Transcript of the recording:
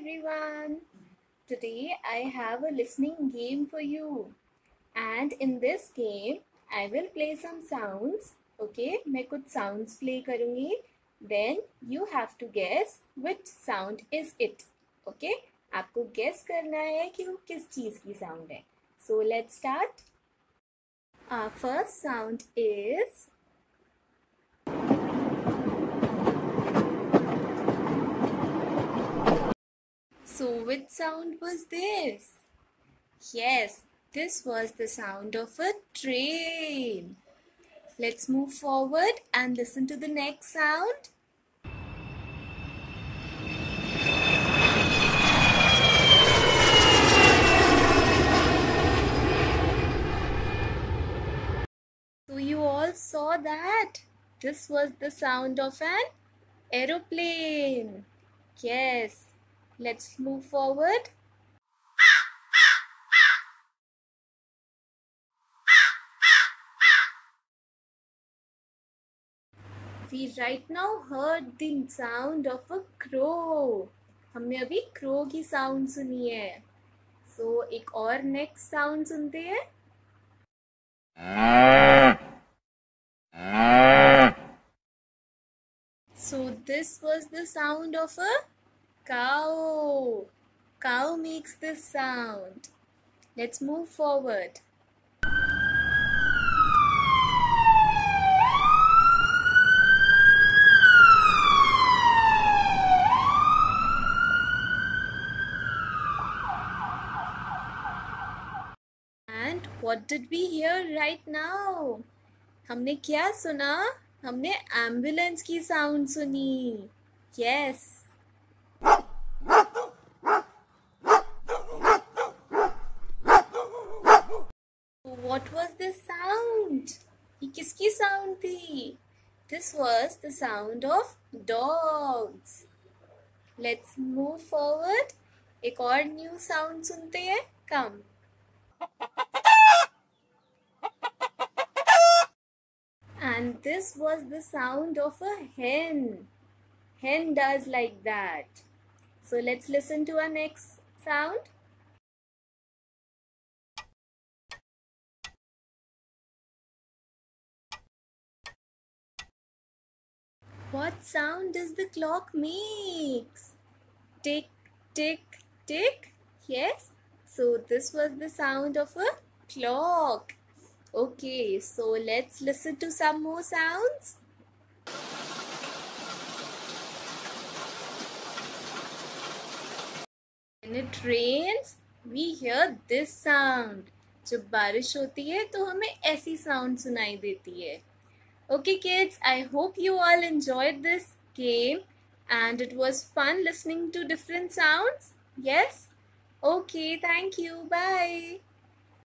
everyone. Today I have a listening game for you. And in this game, I will play some sounds. Okay, मैं कुछ sounds play करूँगी. Then you have to guess which sound is it. Okay, आपको guess करना है कि वो किस चीज़ की sound है. So let's start. Our first sound is So which sound was this? Yes, this was the sound of a train. Let's move forward and listen to the next sound. So you all saw that? This was the sound of an aeroplane. Yes. Let's move forward. We right now heard the sound of a crow. हमने अभी crow की sound सुनी है. So एक और next sound सुनते हैं. So this was the sound of a cow. Cow makes this sound. Let's move forward. And what did we hear right now? हमने क्या सुना? हमने एम्बुलेंस की साउंड सुनी. Yes. What was this sound? ये किसकी sound थी? This was the sound of dogs. Let's move forward. एक और new sound सुनते हैं. Come. And this was the sound of a hen. Hen does like that. So let's listen to our next sound. What sound does the clock makes? Tick, tick, tick. Yes. So this was the sound of a clock. Okay, so let's listen to some more sounds. When it rains, we hear this sound. जब बारिश होती है तो हमें ऐसी sound सुनाई देती है. Okay kids, I hope you all enjoyed this game and it was fun listening to different sounds. Yes? Okay, thank you. Bye.